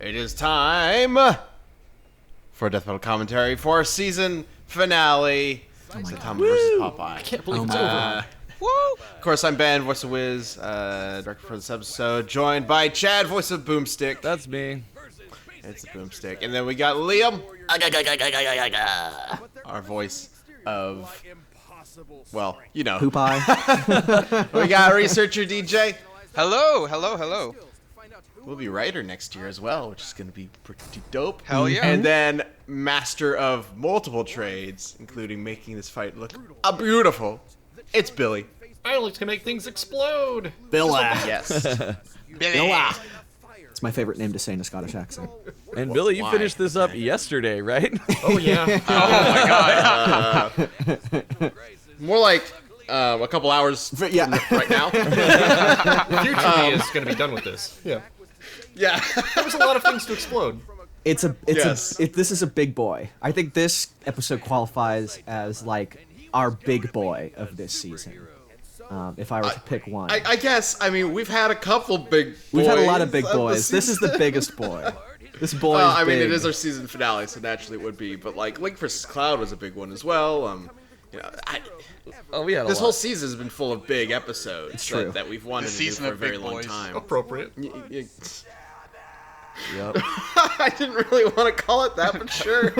It is time for Death Metal commentary for season finale. Saitama versus Popeye. I can't believe it's over. Woo! Of course, I'm Ben, voice of Wiz, director for this episode, joined by Chad, voice of Boomstick. That's me. It's a Boomstick. And then we got Liam, our voice of, well, you know. Popeye. We got researcher DJ. Hello, hello, hello. We'll be writer next year as well, which is going to be pretty dope. Hell yeah. And then master of multiple trades, including making this fight look beautiful. It's Billy. I like to make things explode. Billa. Yes. Billy. It's my favorite name to say in a Scottish accent. And Billy, you Why? finished this up yesterday, right? Oh, yeah. Oh my god. More like a couple hours Yeah. right now. Future me is going to be done with this. Yeah. Yeah. There was a lot of things to explode. This is a big boy. I think this episode qualifies as like our big boy of this season. If I were to pick one, I guess, I mean, we've had a couple big boys. we've had a lot of big of the boys. This is the season. biggest boy. This boy Well, is I mean, big. it is our season finale, so naturally it would be. But like, Link vs. Cloud was a big one as well. You know, Oh, we had a this lot. whole season has been full of big episodes It's true. that we've wanted The to do season for a of very big long boys. time. Appropriate. Yep. I didn't really want to call it that, but sure.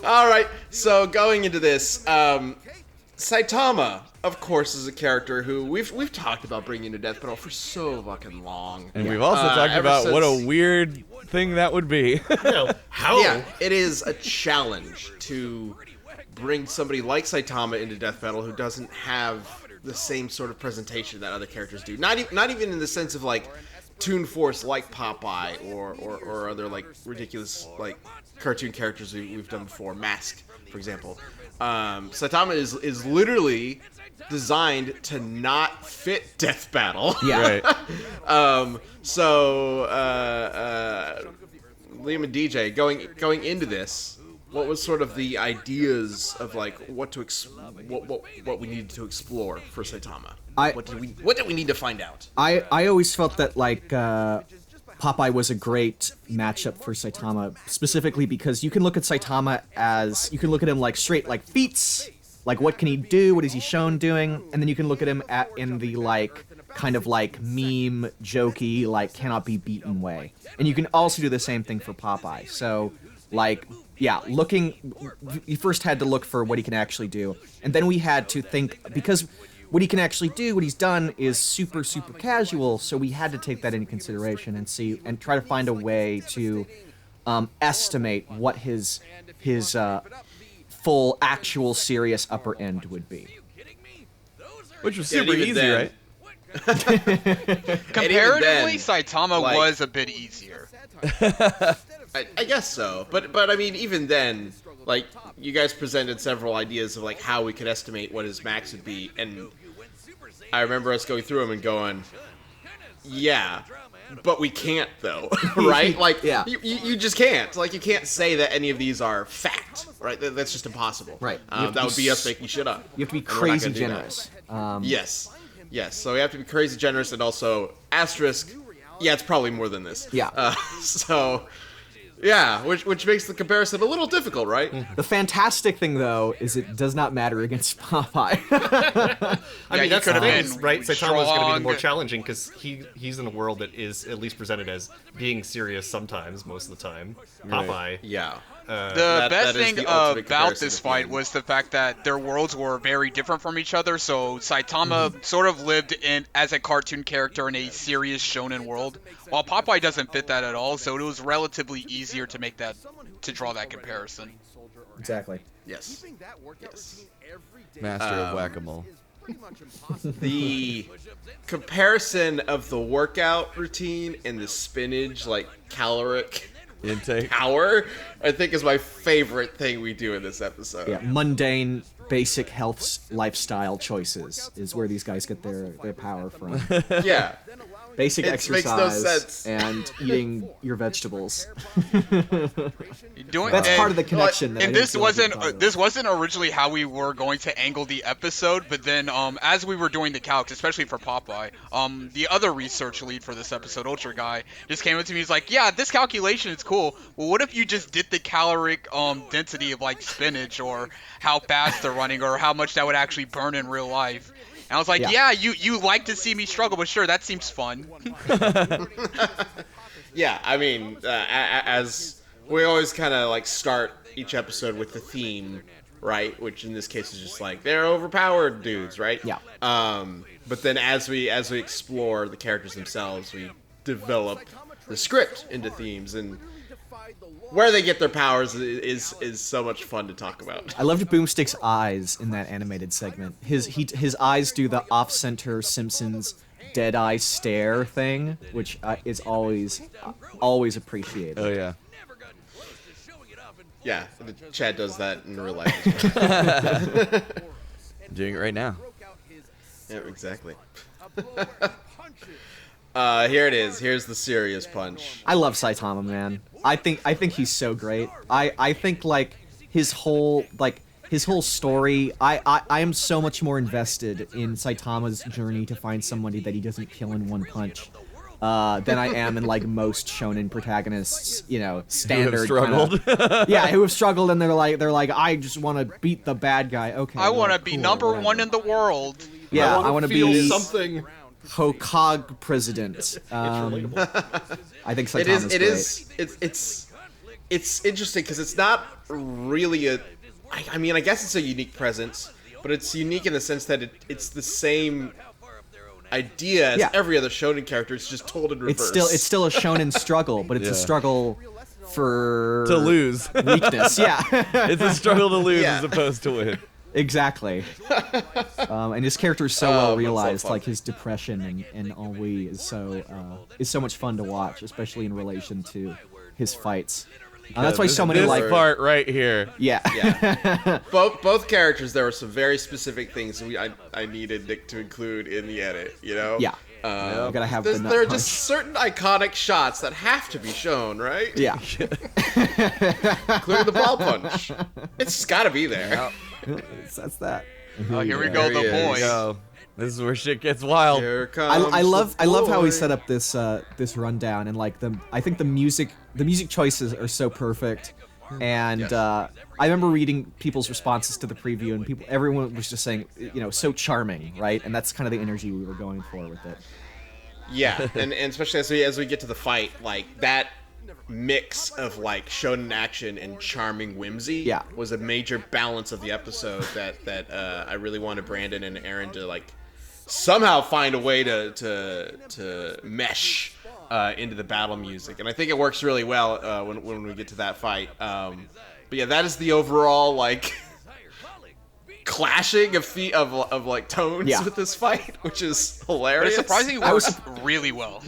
All right, so going into this, Saitama, of course, is a character who we've talked about bringing to Death Metal for so fucking long. And we've also talked ever about what a since- weird thing that would be. How? Yeah, it is a challenge to bring somebody like Saitama into Death Metal who doesn't have the same sort of presentation that other characters do. Not even in the sense of like Toon Force like Popeye or other like ridiculous like cartoon characters we've done before. Mask, for example. Saitama is literally designed to not fit Death Battle. Yeah. Right. So Liam and DJ going into this, what was sort of the ideas of like what we needed to explore for Saitama? What did we need to find out? I always felt that like Popeye was a great matchup for Saitama, specifically because you can look at Saitama as you can look at him like straight like Feats, like what can he do, what is he shown doing, and then you can look at him in the like kind of like meme jokey like cannot be beaten way, and you can also do the same thing for Popeye. So like yeah, you first had to look for what he can actually do, and then we had to think because what he can actually do, what he's done, is super, super casual, so we had to take that into consideration and try to find a way to estimate what his full, actual, serious upper end would be. Which was Yeah, super even easy, then- right? Comparatively, then, Saitama like- was a bit easier. I guess so, but I mean, even then, like, you guys presented several ideas of like how we could estimate what his max would be, and I remember us going through them and going, yeah, but we can't though, right? Like, Yeah. you just can't. Like, you can't say that any of these are fact, right? That's just impossible. Right. You have to That be would be us making shit up. You have to be And we're not crazy gonna do that. generous. Yes. So we have to be crazy generous, and also asterisk. Yeah, it's probably more than this. Yeah. So. Yeah, which makes the comparison a little difficult, right? The fantastic thing, though, is it does not matter against Popeye. I mean, he that's the could've thing, been right? Saitama's going to be the strong. more challenging because he's in a world that is at least presented as being serious sometimes, most of the time. Popeye. Yeah. The best that is thing the ultimate about comparison this of fight being- was the fact that their worlds were very different from each other. So Saitama sort of lived as a cartoon character in a serious shonen world, while Popeye doesn't fit that at all. So it was relatively easier to draw that comparison. Exactly. Yes. Master of whack-a-mole. The comparison of the workout routine and the spinach, like, caloric Intake. power, I think is my favorite thing we do in this episode. Yeah, mundane, basic health lifestyle choices is where these guys get their power from. Yeah. Basic It exercise makes no sense. and eating your vegetables. Doing, That's and, part of the connection. That I And didn't this feel like we wasn't thought of. this wasn't originally how we were going to angle the episode, but then as we were doing the calcs, especially for Popeye, the other research lead for this episode, Ultra Guy, just came up to me. He's like, "Yeah, this calculation is cool. Well, what if you just did the caloric density of like spinach, or how fast they're running, or how much that would actually burn in real life?" And I was like, Yeah. "Yeah, you like to see me struggle, but sure, that seems fun." Yeah, I mean, as we always kind of like start each episode with the theme, right? Which in this case is just like they're overpowered dudes, right? Yeah. But then as we explore the characters themselves, we develop the script into themes, and where they get their powers is so much fun to talk about. I loved Boomstick's eyes in that animated segment. His eyes do the off-center Simpsons dead eye stare thing, which is always appreciated. Oh yeah. Yeah, Chad does that in real life as well. I'm doing it right now. Yeah, exactly. Here it is. Here's the serious punch. I love Saitama, man. I think he's so great. I think like his whole story. I am so much more invested in Saitama's journey to find somebody that he doesn't kill in one punch than I am in like most shonen protagonists. You know, standard struggled. Yeah, who have struggled and they're like I just want to beat the bad guy. Okay, I want to well, be cool, number whatever. one in the world. Yeah, I want to feel be something. Hokage president. I think Saitama's It great. is. It's interesting because it's not really a. I mean, I guess it's a unique presence, but it's unique in the sense that it's the same idea as Yeah. every other shonen character. It's just told in reverse. It's still a shonen struggle, but it's a Yeah. struggle for To lose. weakness. Yeah, It's a struggle to lose Yeah. as opposed to win. exactly. And his character is so Oh, well but it's realized. so fun. Like his depression and ennui is so much fun to watch, especially in relation to his fights. That's why so many this like part right here. yeah. Yeah. both characters, there were some very specific things I needed Nick to include in the edit. You know. Yeah. I gotta have the nut there are punch. just certain iconic shots that have to be shown, right? Yeah. Including the ball punch. It's just gotta be there. That's that. Oh, here we go, There the he is. boy. Go. This is where shit gets wild. Here comes I love how boy. he set up this rundown, and like I think the music choices are so perfect, and Yes. I remember reading people's responses to the preview, and everyone was just saying, you know, so charming, right? And that's kind of the energy we were going for with it. Yeah, and especially as we get to the fight, like that mix of like shonen action and charming whimsy Yeah. was a major balance of the episode that I really wanted Brandon and Aaron to like somehow find a way to mesh into the battle music, and I think it works really well when we get to that fight. But yeah, that is the overall like clashing of like tones Yeah. with this fight, which is But hilarious. it surprisingly I was- works really well.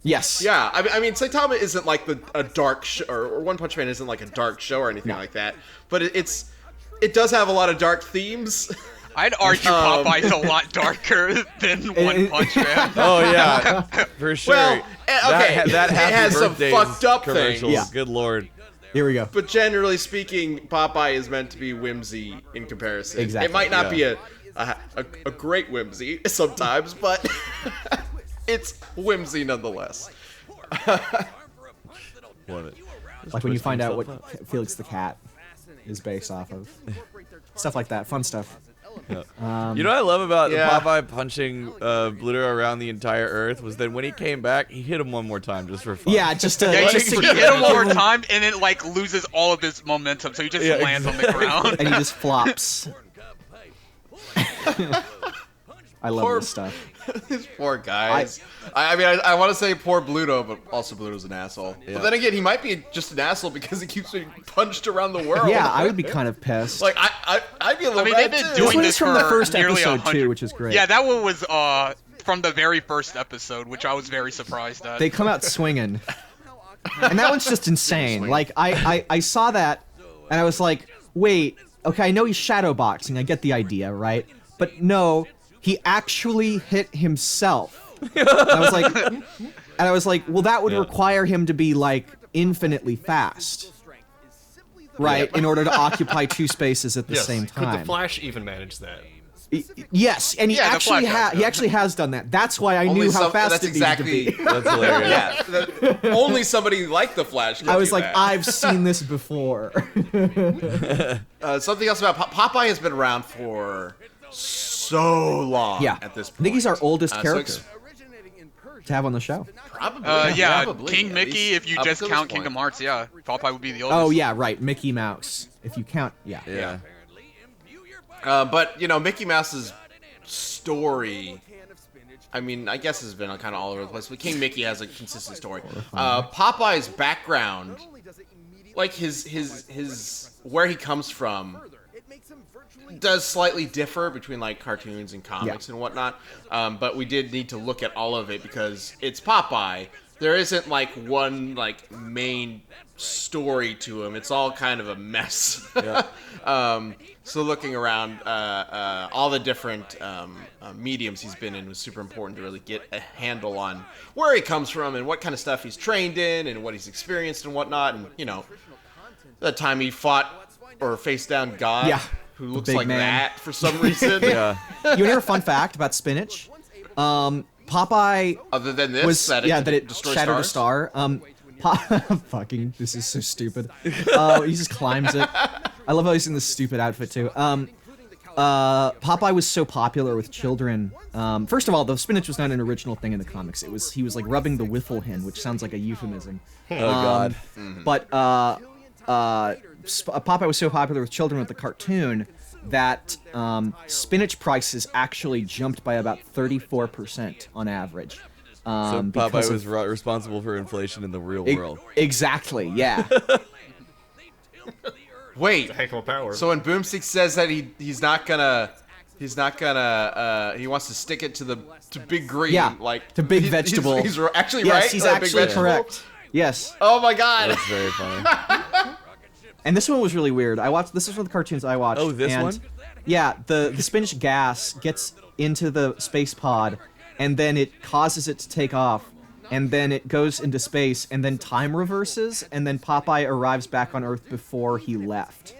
Yes. Yeah, I mean, Saitama isn't like a dark show, or One Punch Man isn't like a dark show or anything No. like that. But it does have a lot of dark themes. I'd argue Popeye's a lot darker than One Punch Man. Oh yeah, for sure. Well, okay, that it Happy has some Birthdays fucked up commercials. things. Yeah. Good lord. Here we go. But generally speaking, Popeye is meant to be whimsy in comparison. Exactly, It might not yeah. be a great whimsy sometimes, but it's whimsy nonetheless. Love it. Like when you find out what himself Felix the Cat is based off of. Stuff like that. Fun stuff. You know what I love about Yeah. Popeye punching Bluto around the entire Earth was that when he came back, he hit him one more time just for fun. Yeah, just to Yeah, just you to hit him one more give him- time, and it like loses all of his momentum, so he just Yeah, lands on the ground. and he just flops. I love Poor- this stuff. These poor guys. I mean, I want to say poor Bluto, but also Bluto's an asshole. Yeah. But then again, he might be just an asshole because he keeps being punched around the world. Yeah, I would be kind of pissed. Like, I'd be a little I mean, mad they've been too. This doing one this is from the for first nearly episode 100 too, which is great. Yeah, that one was from the very first episode, which I was very surprised at. They come out swinging, and that one's just insane. Like I saw that, and I was like, wait, okay, I know he's shadowboxing. I get the idea, right? But no, he actually hit himself. I was like, well, that would require him to be like infinitely fast, right? In order to occupy 2 spaces at the same time. Could the Flash even manage that? Yes, and he actually has done that. That's why I knew how fast it needed to be. That's hilarious. Yeah, only somebody like the Flash. I was like, I've seen this before. Something else about Popeye has been around for so long. Yeah, at this point. I think he's our oldest So character to have on the show. Probably. Yeah, King at Mickey, least if you up just to this count point. Kingdom Hearts, yeah. Popeye would be the oldest. Oh yeah, right, Mickey Mouse. If you count, Yeah. But Mickey Mouse's story, I mean, I guess has been kind of all over the place. But King Mickey has a consistent story. Popeye's background, like his where he comes from, does slightly differ between like cartoons and comics and whatnot. But we did need to look at all of it because it's Popeye. There isn't like one like main story to him. It's all kind of a mess. So looking around all the different mediums he's been in was super important to really get a handle on where he comes from and what kind of stuff he's trained in and what he's experienced and whatnot. And the time he fought or faced down God, who looks like man. that for some reason. You want to hear a fun fact about spinach? Popeye Other than this, was that it destroys shattered stars? a star. Fucking, this is so stupid. He just climbs it. I love how he's in this stupid outfit too. Popeye was so popular with children. First of all, the spinach was not an original thing in the comics. He was like rubbing the wiffle hen, which sounds like a euphemism. Oh God. But Popeye was so popular with children with the cartoon that spinach prices actually jumped by about 34% on average. So Popeye was responsible for inflation in the real world. Exactly, yeah. Wait, Heck of a power. so when Boomstick says that he wants to stick it to Big Green, Yeah, like to Big Vegetable. He's actually Yes, right. he's Big actually Vegetable? correct. Yes. Oh my God. That's very funny. And this one was really weird. This is one of the cartoons I watched. Oh, this and one? Yeah, the spinach gas gets into the space pod, and then it causes it to take off, and then it goes into space, and then time reverses, and then Popeye arrives back on Earth before he left.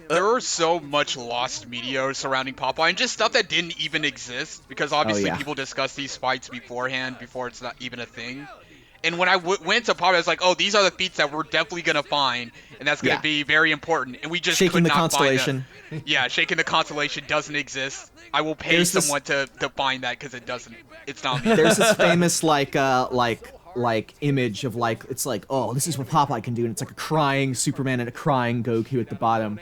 There was so much lost media surrounding Popeye and just stuff that didn't even exist because obviously yeah. people discuss these fights beforehand before it's not even a thing. And when I went to Popeye, I was like, oh, these are the feats that we're definitely going to find, and that's going to be very important. And we just Shaking could the not constellation. find that. Yeah, Shaking the Constellation doesn't exist. I will pay There's this- someone to find that because it doesn't. It's not me. There's this famous like image of like, it's like, oh, this is what Popeye can do, and it's like a crying Superman and a crying Goku at the bottom.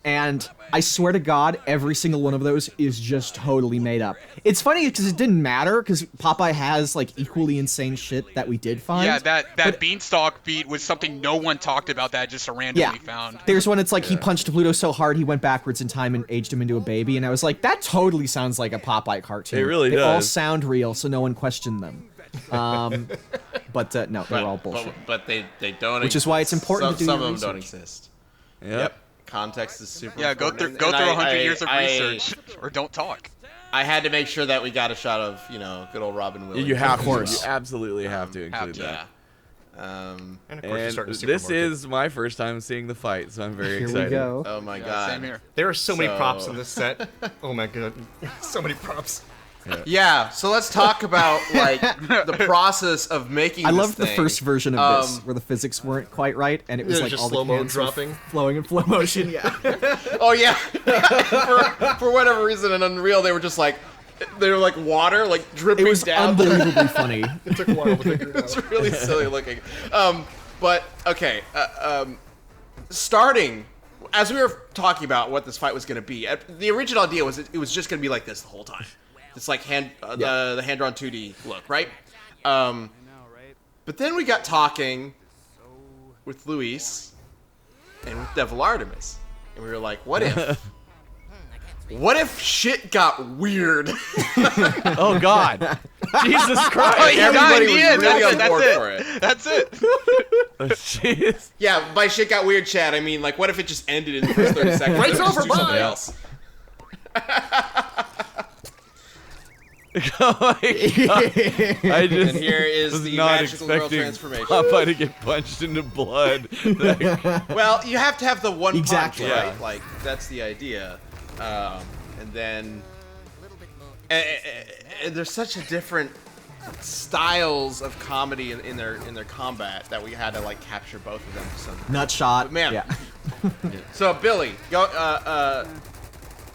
And I swear to God, every single one of those is just totally made up. It's funny because it didn't matter because Popeye has like equally insane shit that we did find. Yeah, that Beanstalk feat was something no one talked about that I just randomly found. There's one, it's like he punched Pluto so hard he went backwards in time and aged him into a baby, and I was like, that totally sounds like a Popeye cartoon. It really They all does. sound real, so no one questioned them. But no, they're all bullshit. But they don't. Which is why it's important to do some your of them don't research. exist. Yep. Context is super. Yeah, go important. through And 100 years of research or don't talk. I had to make sure that we got a shot of good old Robin Williams. You have Of course. to. You absolutely have to include that. Yeah. And of course, you're And starting to this supermarket. is my first time seeing the fight, so I'm very Here excited. we go. Oh my Yeah, God. same here. There are so many So- props in this set. Oh my god, so many props. Yeah. So let's talk about like the process of making. I this loved the thing. first version of this, where the physics weren't quite right, and it was Yeah, like just all the slow-mo cans were dropping. flowing in slow motion. Yeah. Oh yeah. for whatever reason in Unreal, they were just like water like dripping It was down. unbelievably funny. It took a while to figure it It's out. really silly looking. But okay. Starting as we were talking about what this fight was going to be, the original idea was it was just going to be like this the whole time. It's like the hand-drawn 2D look, right? But then we got talking with Luis and with Devil Artemis, and we were like, what if? What if shit got weird? Oh God! Jesus Christ! Oh, you got Everybody me was in. really on That's board it. for it. That's it. Jeez. Yeah, by shit got weird, Chad, I mean, like, what if it just ended in the first 30 seconds? Breaks Let's just over, do something bye. else. Oh my god. I just And here is was the not magical girl expecting transformation. Popeye to get punched into blood. Like, Well, you have to have the one Exactly. punch, right? Yeah. Like that's the idea. And then and there's such a different styles of comedy in their combat that we had to like capture both of them to some degree. Nut shot. But man, Yeah. So Billy, go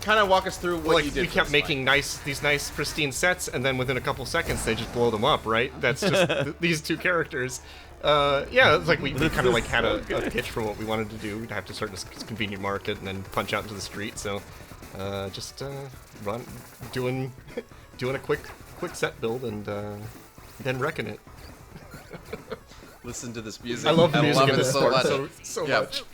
kind of walk us through what you did. We for kept this making these nice pristine sets, and then within a couple seconds they just blow them up, right? That's just these two characters. Yeah, it's like we kind of like had a pitch for what we wanted to do. We'd have to start this convenient market and then punch out into the street. So just doing a quick set build and then wrecking it. Listen to this music. I love the music love in it this so part much. so Yeah. much.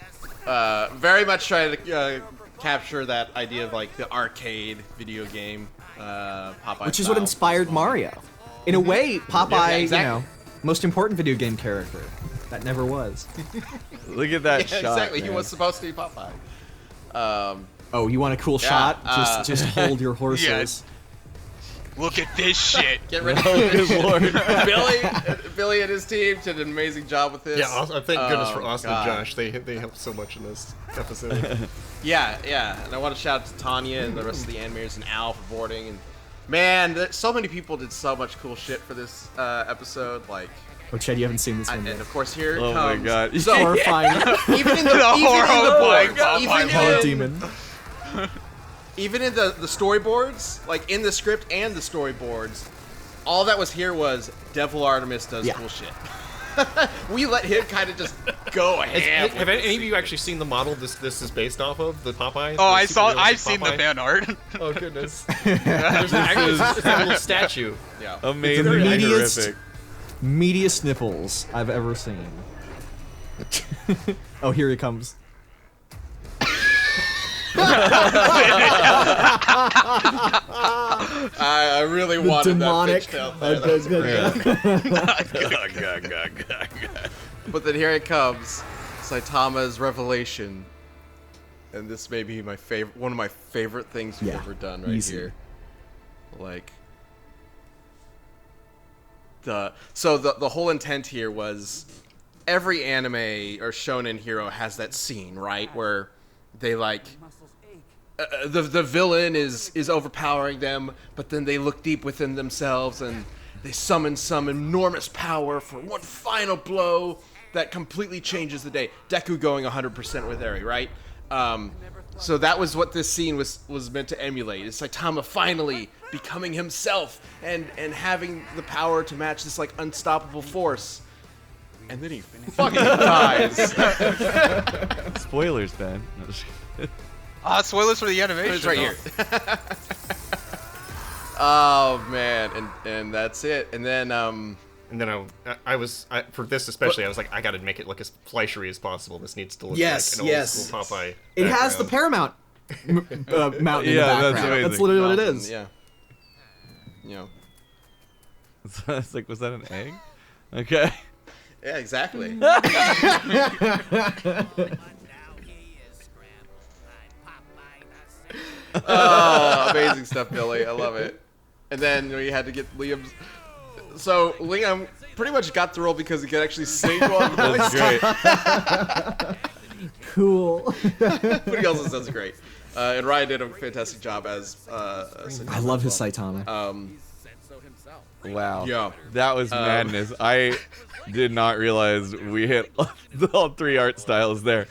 Very much trying to capture that idea of like the arcade video game, Popeye. Which is what style. inspired Mario. In a way, Popeye, Yeah, exactly. you know, most important video game character. That never was. look at that Yeah, shot. exactly. He man. was supposed to be Popeye. Oh, you want a cool shot? Just hold your horses. Yes. Look at this shit. Get ready. Oh, good lord. Billy and his team did an amazing job with this. Yeah, thank goodness for Oh, Austin God. and Josh. They helped so much in this episode. Yeah. And I want to shout out to Tanya and the rest of the animators and Al for boarding. And man, so many people did so much cool shit for this episode. Like, Oh, Chad, you haven't seen this one and yet. of course here it Oh my comes. god. So Horrifying. even in the The horrifying even Hell in, demon. even in the storyboards, like in the script and the storyboards, all that was here was Devil Artemis does Yeah. cool shit. We let him kind of just go ham. Have any of you actually seen the model this is based off of? The Popeye? Oh, The super I've realistic seen the Popeye? fan art. Oh goodness. There's a little statue. Yeah. Amazingly meatiest- horrific. Meatiest nipples I've ever seen. Oh, here he comes. I really wanted Demonic. that bitch tail there. But then here it comes, Saitama's revelation, and this may be my favorite, one of my favorite things we've Yeah, ever done right easy. here. Like, the whole intent here was every anime or shonen hero has that scene, right, where they like the villain is overpowering them, but then they look deep within themselves and they summon some enormous power for one final blow that completely changes the day. Deku going 100% with Eri, right? So that was what this scene was meant to emulate. Is Saitama finally becoming himself and having the power to match this like unstoppable force. And then he fucking dies. Spoilers, Ben. Spoilers for the animation. It's right here. Oh man, and that's it. And then And then I was for this especially, I was like, I gotta make it look as fleishery as possible. This needs to look Yes, like an yes. old school Popeye. It has the background. Paramount mountain in Yeah, the that's background. amazing. That's literally what it mountain, is. Yeah. You know. It's like, was that an egg? Okay. Yeah, exactly. Oh, amazing stuff, Billy. I love it. And then we had to get Liam's. So Liam pretty much got the role because he could actually sing one voice. That's great. Cool. But he also sounds great. And Ryan did a fantastic job as. I love his Saitama. Wow. Yeah. That was madness. I did not realize we hit all three art styles there.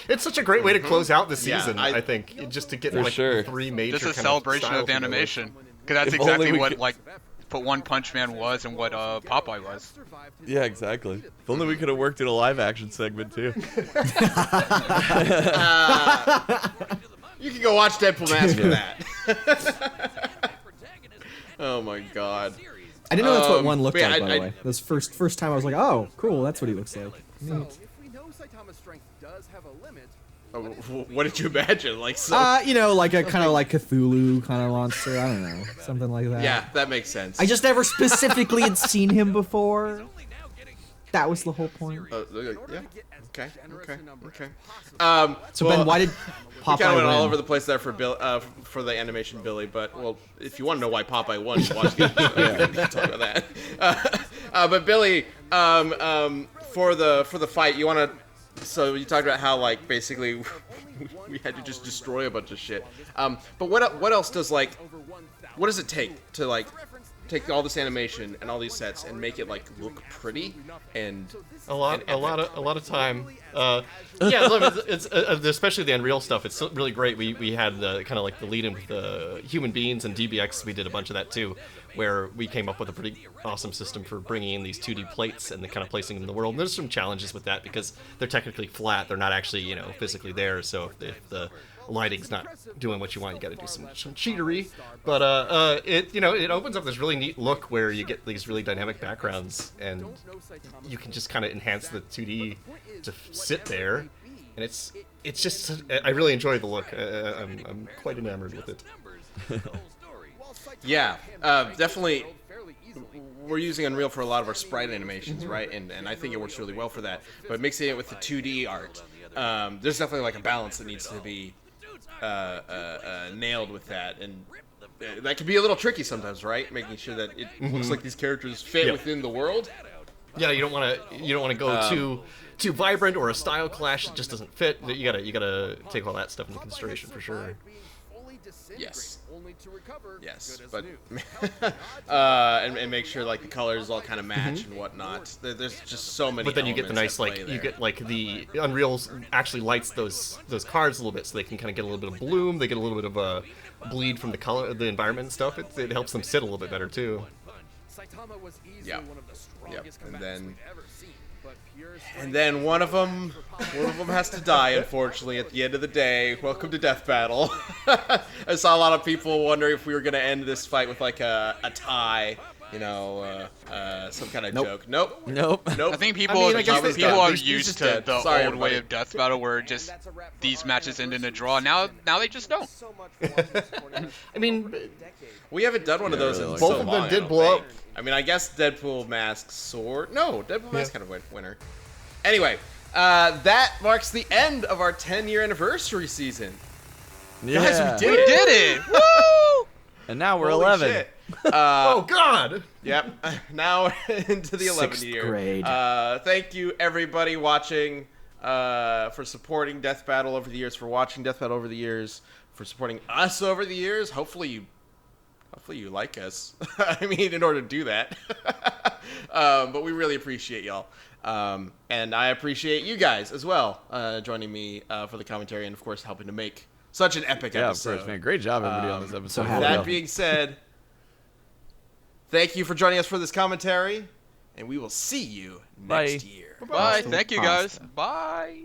It's such a great way to close out the Yeah, season. I think just to get For like sure. three major. This is a kind celebration styles of in the animation. Because that's If only exactly we what could- like One Punch Man was and what Popeye was. Yeah, exactly. If only we could have worked in a live action segment too. You can go watch Deadpool Mask for that. Oh my god. I didn't know that's what one looked but yeah, like, by the I- way. This first time I was like, oh, cool, that's what he looks like. Oh, what did you imagine? Like so. You know, like a kind of like Cthulhu kind of monster. I don't know, something like that. Yeah, that makes sense. I just never specifically had seen him before. That was the whole point. Yeah. Okay. So well, Ben, why did we Popeye kind of went all win? over the place there for for the animation Billy, but well, if you want to know why Popeye won, you watch the episode. We can talk about that. But Billy, for the fight, you want to. So you talked about how like basically we had to just destroy a bunch of shit. But what else does like what does it take to like take all this animation and all these sets and make it like look pretty and a lot of time. Yeah, look, it's especially the Unreal stuff. It's really great. We had the kind of like the lead-in with the human beings and DBX. We did a bunch of that too, where we came up with a pretty awesome system for bringing in these 2D plates and the kind of placing them in the world. And there's some challenges with that because they're technically flat. They're not actually physically there. So if the lighting's not doing what you want, you got to do some cheatery. But it opens up this really neat look where you get these really dynamic backgrounds and you can just kind of enhance the 2D to sit there, and it's just I really enjoy the look. I'm quite enamored with it. Yeah, definitely. We're using Unreal for a lot of our sprite animations, right? And I think it works really well for that. But mixing it with the 2D art, there's definitely like a balance that needs to be nailed with that, and that can be a little tricky sometimes, right? Making sure that it looks like these characters fit within the world. Yeah, you don't want to go too vibrant or a style clash that just doesn't fit. You gotta take all that stuff into consideration for sure. Yes, but and make sure like the colors all kind of match and whatnot. There's just so many. But then you get the nice the Unreal's actually lights those cards a little bit, so they can kind of get a little bit of bloom. They get a little bit of a bleed from the color, the environment and stuff. It helps them sit a little bit better too. Yeah. And then one of them has to die, unfortunately, at the end of the day. Welcome to Death Battle. I saw a lot of people wondering if we were going to end this fight with like a tie, some kind of joke. Nope. I think people are used to the old way of Death Battle where just these matches end in a draw. Now they just don't. I mean, we haven't done one of those in both so of them long, did blow up. I mean, I guess Deadpool Mask Sword. No, Deadpool Mask kind of went winner. Anyway, that marks the end of our 10-year anniversary season. Yeah. Guys, we We did did it! Woo! And now we're Holy 11. shit. Oh God! Yep. Now into the 11th 6th year. grade. Thank you everybody watching for supporting Death Battle over the years, for watching Death Battle over the years, for supporting us over the years. Hopefully you like us. I mean, in order to do that. But we really appreciate y'all. And I appreciate you guys as well, joining me for the commentary and, of course, helping to make such an epic episode. Yeah, of course, man. Great job, everybody, on this episode. That being said, thank you for joining us for this commentary, and we will see you next year. Bye. Thank you, guys. Bye.